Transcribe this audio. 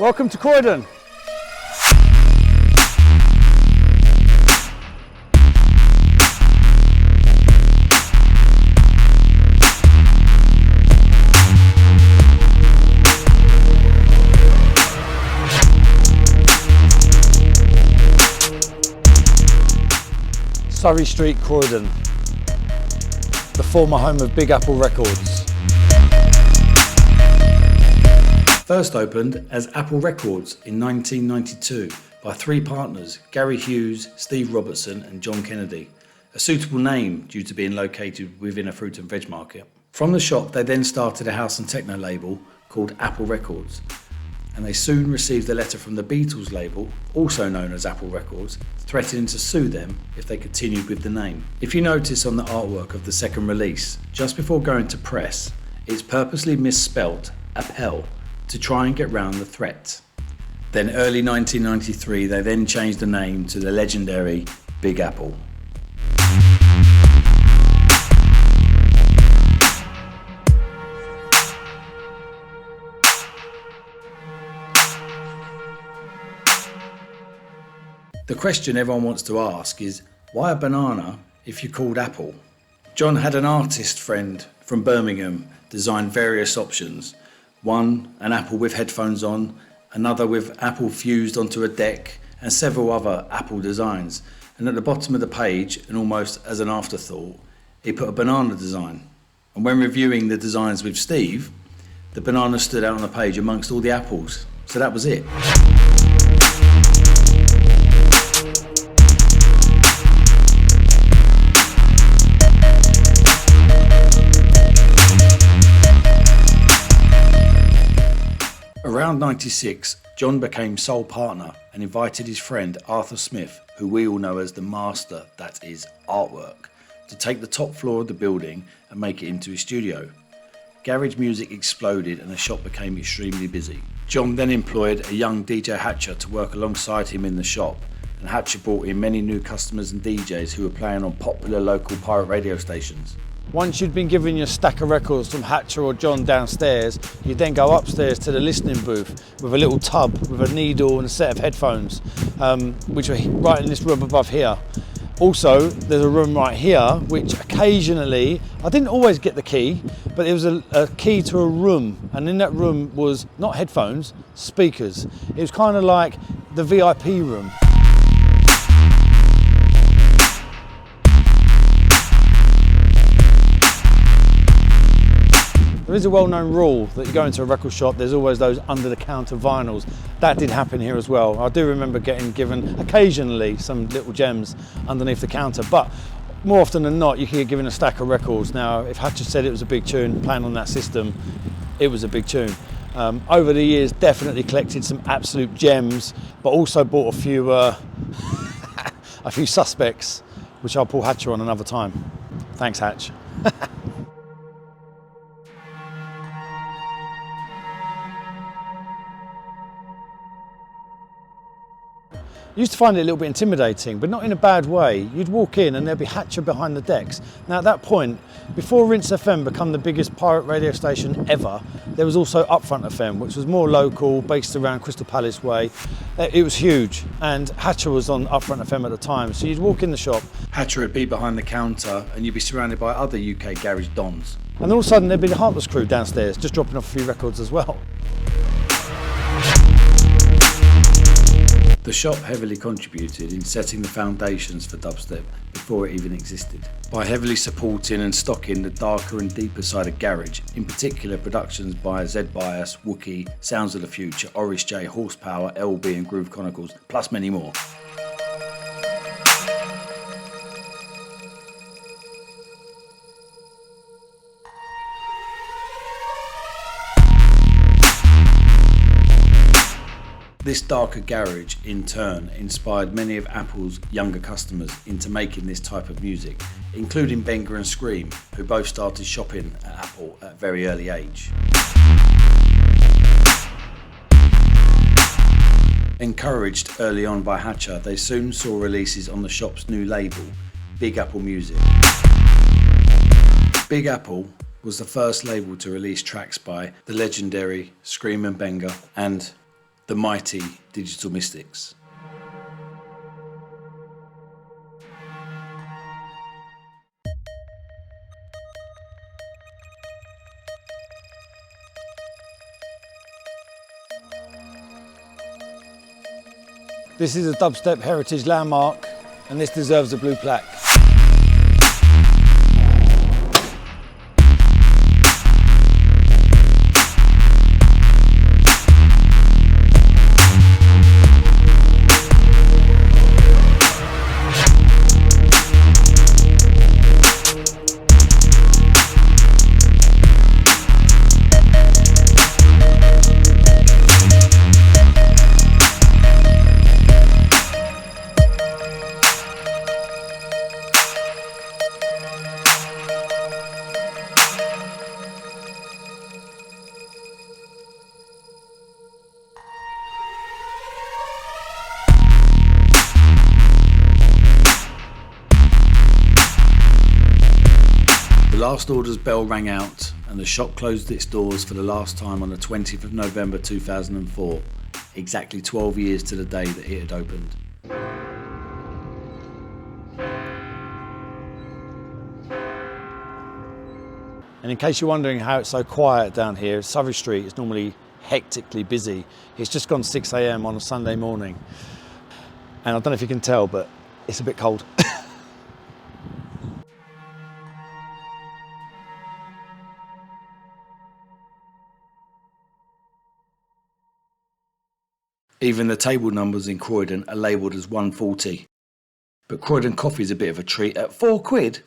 Welcome to Croydon. Surrey Street, Croydon, the former home of Big Apple Records. First opened as Apple Records in 1992 by three partners, Gary Hughes, Steve Robertson and John Kennedy, a suitable name due to being located within a fruit and veg market. From the shop they then started a house and techno label called Apple Records, and they soon received a letter from the Beatles label, also known as Apple Records, threatening to sue them if they continued with the name. If you notice on the artwork of the second release, just before going to press, it's purposely misspelt Appel to try and get round the threat. Then early 1993 they then changed the name to the legendary Big Apple. The question everyone wants to ask is, why a banana if you're called Apple? John had an artist friend from Birmingham design various options. One, an apple with headphones on, another with apple fused onto a deck, and several other Apple designs. And at the bottom of the page, and almost as an afterthought, he put a banana design. And when reviewing the designs with Steve, the banana stood out on the page amongst all the apples. So that was it. Around 96, John became sole partner and invited his friend Arthur Smith, who we all know as the master that is artwork, to take the top floor of the building and make it into his studio. Garage music exploded and the shop became extremely busy. John then employed a young DJ Hatcher to work alongside him in the shop, and Hatcher brought in many new customers and DJs who were playing on popular local pirate radio stations. Once you'd been given your stack of records from Hatcher or John downstairs, you'd then go upstairs to the listening booth with a little tub with a needle and a set of headphones, which are right in this room above here. Also, there's a room right here, which occasionally, I didn't always get the key, but it was a key to a room, and in that room was not headphones, speakers. It was kind of like the VIP room. There is a well-known rule that you go into a record shop, there's always those under-the-counter vinyls. That did happen here as well. I do remember getting given occasionally some little gems underneath the counter, but more often than not you can get given a stack of records. Now, if Hatcher said it was a big tune, playing on that system, it was a big tune. Over the years, definitely collected some absolute gems, but also bought a few a few suspects, which I'll pull Hatcher on another time. Thanks, Hatch. I used to find it a little bit intimidating, but not in a bad way. You'd walk in and there'd be Hatcher behind the decks. Now at that point, before Rinse FM became the biggest pirate radio station ever, there was also Upfront FM, which was more local, based around Crystal Palace Way. It was huge, and Hatcher was on Upfront FM at the time, so you'd walk in the shop. Hatcher would be behind the counter and you'd be surrounded by other UK garage dons. And all of a sudden there'd be the Heartless crew downstairs, just dropping off a few records as well. The shop heavily contributed in setting the foundations for dubstep before it even existed, by heavily supporting and stocking the darker and deeper side of garage, in particular productions by Z-Bias, Wookie, Sounds of the Future, Oris J, Horsepower, LB and Groove Chronicles, plus many more. This darker garage, in turn, inspired many of Apple's younger customers into making this type of music, including Benga and Scream, who both started shopping at Apple at a very early age. Encouraged early on by Hatcher, they soon saw releases on the shop's new label, Big Apple Music. Big Apple was the first label to release tracks by the legendary Scream and Benga and the mighty Digital Mystics. This is a Dubstep Heritage Landmark, and this deserves a blue plaque. The last order's bell rang out and the shop closed its doors for the last time on the 20th of November 2004, exactly 12 years to the day that it had opened. And in case you're wondering how it's so quiet down here, Surrey Street is normally hectically busy. It's just gone 6 a.m. on a Sunday morning. And I don't know if you can tell, but it's a bit cold. Even the table numbers in Croydon are labelled as 140. But Croydon coffee is a bit of a treat at £4.